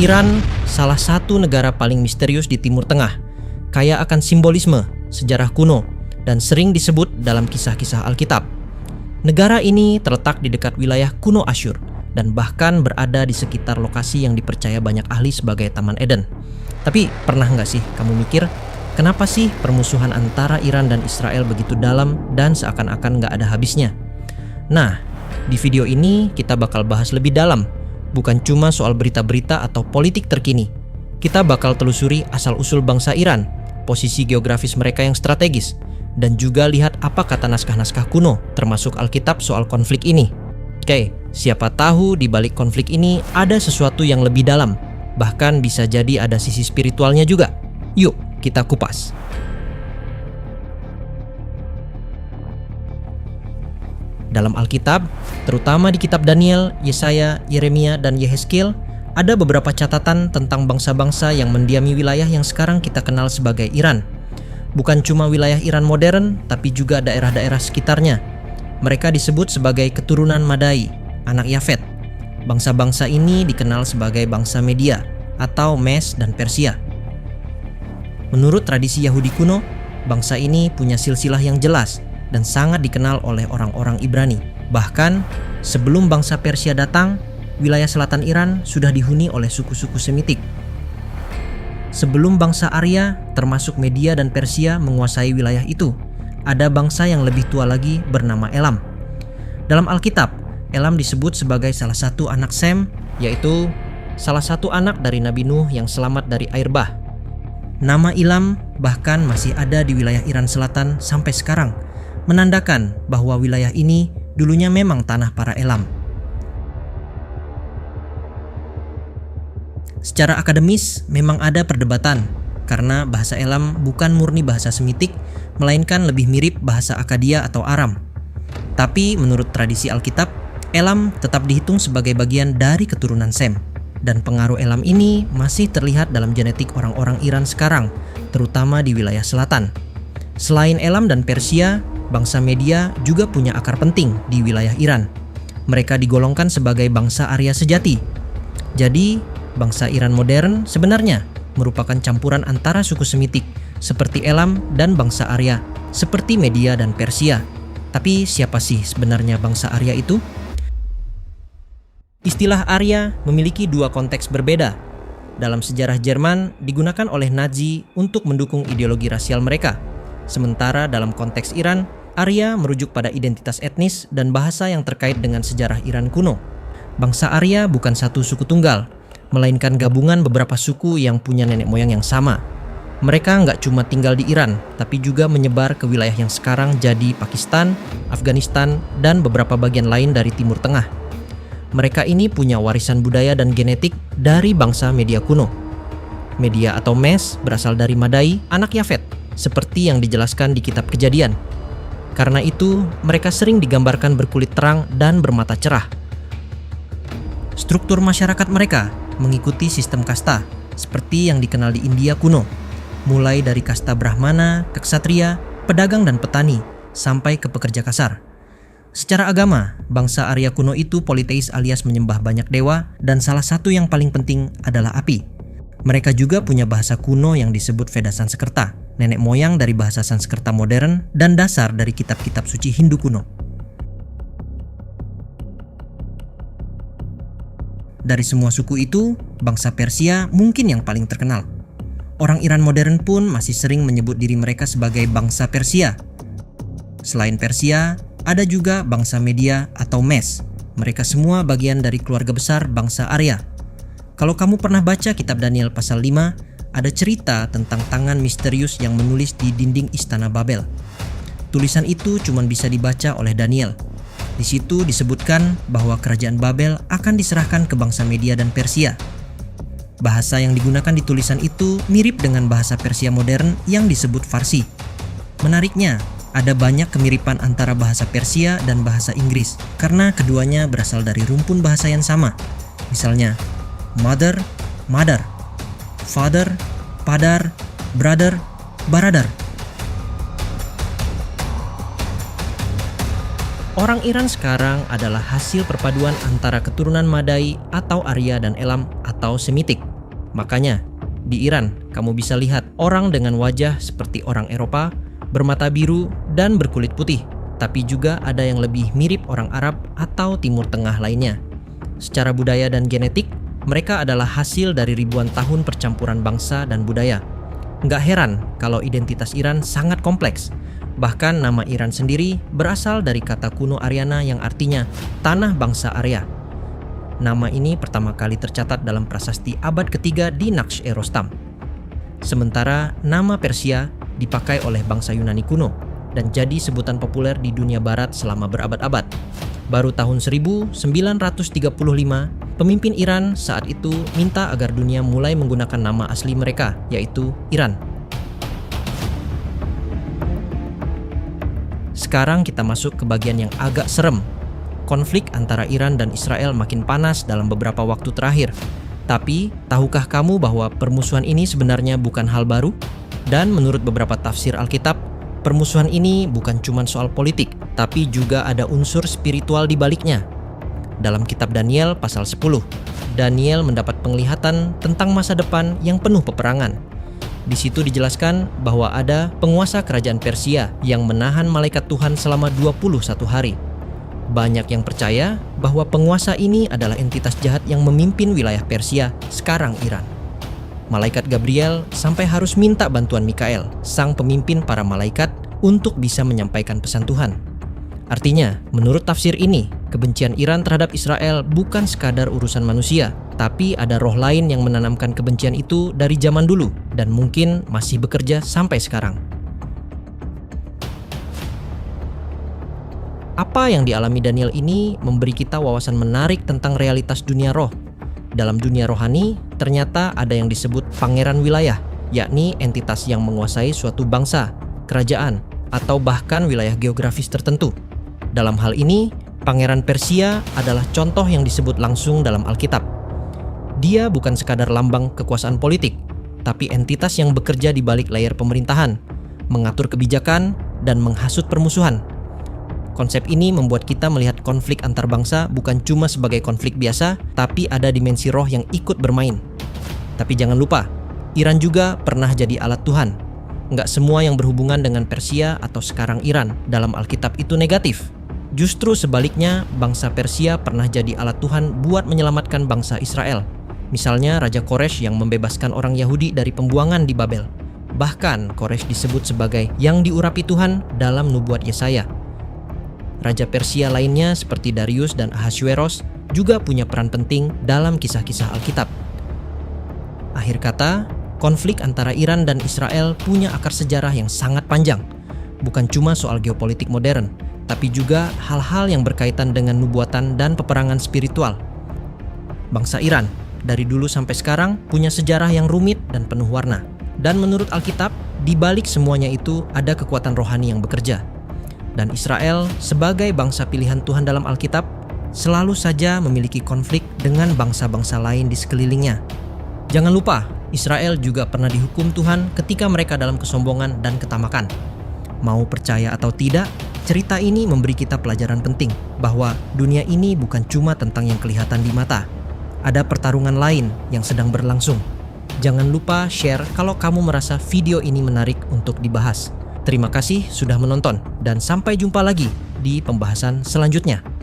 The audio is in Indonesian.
Iran salah satu negara paling misterius di Timur Tengah, kaya akan simbolisme, sejarah kuno, dan sering disebut dalam kisah-kisah Alkitab. Negara ini terletak di dekat wilayah kuno Asyur dan bahkan berada di sekitar lokasi yang dipercaya banyak ahli sebagai Taman Eden. Tapi pernah nggak sih kamu mikir, kenapa sih permusuhan antara Iran dan Israel begitu dalam dan seakan-akan nggak ada habisnya? Nah, di video ini kita bakal bahas lebih dalam. Bukan cuma soal berita-berita atau politik terkini. Kita bakal telusuri asal-usul bangsa Iran, posisi geografis mereka yang strategis, dan juga lihat apa kata naskah-naskah kuno, termasuk Alkitab soal konflik ini. Oke, siapa tahu di balik konflik ini ada sesuatu yang lebih dalam, bahkan bisa jadi ada sisi spiritualnya juga. Yuk, kita kupas. Dalam Alkitab, terutama di kitab Daniel, Yesaya, Yeremia, dan Yehezkiel, ada beberapa catatan tentang bangsa-bangsa yang mendiami wilayah yang sekarang kita kenal sebagai Iran. Bukan cuma wilayah Iran modern, tapi juga daerah-daerah sekitarnya. Mereka disebut sebagai keturunan Madai, anak Yafet. Bangsa-bangsa ini dikenal sebagai bangsa Media atau Mes dan Persia. Menurut tradisi Yahudi kuno, bangsa ini punya silsilah yang jelas dan sangat dikenal oleh orang-orang Ibrani. Bahkan, sebelum bangsa Persia datang, wilayah selatan Iran sudah dihuni oleh suku-suku Semitik. Sebelum bangsa Arya, termasuk Media dan Persia menguasai wilayah itu, ada bangsa yang lebih tua lagi bernama Elam. Dalam Alkitab, Elam disebut sebagai salah satu anak Sem, yaitu salah satu anak dari Nabi Nuh yang selamat dari air bah. Nama Elam bahkan masih ada di wilayah Iran selatan sampai sekarang, menandakan bahwa wilayah ini dulunya memang tanah para Elam. Secara akademis memang ada perdebatan karena bahasa Elam bukan murni bahasa Semitik, melainkan lebih mirip bahasa Akadia atau Aram. Tapi menurut tradisi Alkitab, Elam tetap dihitung sebagai bagian dari keturunan Sem, dan pengaruh Elam ini masih terlihat dalam genetik orang-orang Iran sekarang, terutama di wilayah selatan. Selain Elam dan Persia, bangsa Media juga punya akar penting di wilayah Iran. Mereka digolongkan sebagai bangsa Arya sejati. Jadi, bangsa Iran modern sebenarnya merupakan campuran antara suku Semitik seperti Elam dan bangsa Arya seperti Media dan Persia. Tapi siapa sih sebenarnya bangsa Arya itu? Istilah Arya memiliki dua konteks berbeda. Dalam sejarah Jerman digunakan oleh Nazi untuk mendukung ideologi rasial mereka. Sementara dalam konteks Iran, Arya merujuk pada identitas etnis dan bahasa yang terkait dengan sejarah Iran kuno. Bangsa Arya bukan satu suku tunggal, melainkan gabungan beberapa suku yang punya nenek moyang yang sama. Mereka nggak cuma tinggal di Iran, tapi juga menyebar ke wilayah yang sekarang jadi Pakistan, Afghanistan, dan beberapa bagian lain dari Timur Tengah. Mereka ini punya warisan budaya dan genetik dari bangsa Media kuno. Media atau Mes berasal dari Madai, anak Yafet, seperti yang dijelaskan di kitab Kejadian. Karena itu, mereka sering digambarkan berkulit terang dan bermata cerah. Struktur masyarakat mereka mengikuti sistem kasta, seperti yang dikenal di India kuno, mulai dari kasta Brahmana, Ksatria, pedagang dan petani, sampai ke pekerja kasar. Secara agama, bangsa Arya kuno itu politeis alias menyembah banyak dewa, dan salah satu yang paling penting adalah api. Mereka juga punya bahasa kuno yang disebut Veda Sanskerta, nenek moyang dari bahasa Sanskerta modern dan dasar dari kitab-kitab suci Hindu kuno. Dari semua suku itu, bangsa Persia mungkin yang paling terkenal. Orang Iran modern pun masih sering menyebut diri mereka sebagai bangsa Persia. Selain Persia, ada juga bangsa Media atau Mes. Mereka semua bagian dari keluarga besar bangsa Arya. Kalau kamu pernah baca kitab Daniel pasal 5, ada cerita tentang tangan misterius yang menulis di dinding istana Babel. Tulisan itu cuma bisa dibaca oleh Daniel. Di situ disebutkan bahwa kerajaan Babel akan diserahkan ke bangsa Media dan Persia. Bahasa yang digunakan di tulisan itu mirip dengan bahasa Persia modern yang disebut Farsi. Menariknya, ada banyak kemiripan antara bahasa Persia dan bahasa Inggris karena keduanya berasal dari rumpun bahasa yang sama. Misalnya, mother, mother, father, padar, brother, baradar. Orang Iran sekarang adalah hasil perpaduan antara keturunan Madai atau Arya dan Elam atau Semitik. Makanya, di Iran kamu bisa lihat orang dengan wajah seperti orang Eropa, bermata biru dan berkulit putih, tapi juga ada yang lebih mirip orang Arab atau Timur Tengah lainnya. Secara budaya dan genetik, mereka adalah hasil dari ribuan tahun percampuran bangsa dan budaya. Nggak heran kalau identitas Iran sangat kompleks. Bahkan nama Iran sendiri berasal dari kata kuno Aryana yang artinya tanah bangsa Arya. Nama ini pertama kali tercatat dalam prasasti abad ketiga di Naqsh-e-Rostam. Sementara nama Persia dipakai oleh bangsa Yunani kuno dan jadi sebutan populer di dunia barat selama berabad-abad. Baru tahun 1935, pemimpin Iran saat itu minta agar dunia mulai menggunakan nama asli mereka, yaitu Iran. Sekarang kita masuk ke bagian yang agak serem. Konflik antara Iran dan Israel makin panas dalam beberapa waktu terakhir. Tapi, tahukah kamu bahwa permusuhan ini sebenarnya bukan hal baru? Dan menurut beberapa tafsir Alkitab, permusuhan ini bukan cuma soal politik, tapi juga ada unsur spiritual di baliknya. Dalam kitab Daniel pasal 10, Daniel mendapat penglihatan tentang masa depan yang penuh peperangan. Di situ dijelaskan bahwa ada penguasa kerajaan Persia yang menahan malaikat Tuhan selama 21 hari. Banyak yang percaya bahwa penguasa ini adalah entitas jahat yang memimpin wilayah Persia, sekarang Iran. Malaikat Gabriel sampai harus minta bantuan Mikael, sang pemimpin para malaikat, untuk bisa menyampaikan pesan Tuhan. Artinya, menurut tafsir ini, kebencian Iran terhadap Israel bukan sekadar urusan manusia, tapi ada roh lain yang menanamkan kebencian itu dari zaman dulu dan mungkin masih bekerja sampai sekarang. Apa yang dialami Daniel ini memberi kita wawasan menarik tentang realitas dunia roh. Dalam dunia rohani, ternyata ada yang disebut pangeran wilayah, yakni entitas yang menguasai suatu bangsa, kerajaan, atau bahkan wilayah geografis tertentu. Dalam hal ini, Pangeran Persia adalah contoh yang disebut langsung dalam Alkitab. Dia bukan sekadar lambang kekuasaan politik, tapi entitas yang bekerja di balik layar pemerintahan, mengatur kebijakan, dan menghasut permusuhan. Konsep ini membuat kita melihat konflik antar bangsa bukan cuma sebagai konflik biasa, tapi ada dimensi roh yang ikut bermain. Tapi jangan lupa, Iran juga pernah jadi alat Tuhan. Nggak semua yang berhubungan dengan Persia atau sekarang Iran dalam Alkitab itu negatif. Justru sebaliknya, bangsa Persia pernah jadi alat Tuhan buat menyelamatkan bangsa Israel. Misalnya Raja Koresh yang membebaskan orang Yahudi dari pembuangan di Babel. Bahkan Koresh disebut sebagai yang diurapi Tuhan dalam nubuat Yesaya. Raja Persia lainnya seperti Darius dan Ahasuerus juga punya peran penting dalam kisah-kisah Alkitab. Akhir kata, konflik antara Iran dan Israel punya akar sejarah yang sangat panjang. Bukan cuma soal geopolitik modern, tapi juga hal-hal yang berkaitan dengan nubuatan dan peperangan spiritual. Bangsa Iran, dari dulu sampai sekarang, punya sejarah yang rumit dan penuh warna. Dan menurut Alkitab, di balik semuanya itu ada kekuatan rohani yang bekerja. Dan Israel, sebagai bangsa pilihan Tuhan dalam Alkitab, selalu saja memiliki konflik dengan bangsa-bangsa lain di sekelilingnya. Jangan lupa, Israel juga pernah dihukum Tuhan ketika mereka dalam kesombongan dan ketamakan. Mau percaya atau tidak, cerita ini memberi kita pelajaran penting bahwa dunia ini bukan cuma tentang yang kelihatan di mata. Ada pertarungan lain yang sedang berlangsung. Jangan lupa share kalau kamu merasa video ini menarik untuk dibahas. Terima kasih sudah menonton dan sampai jumpa lagi di pembahasan selanjutnya.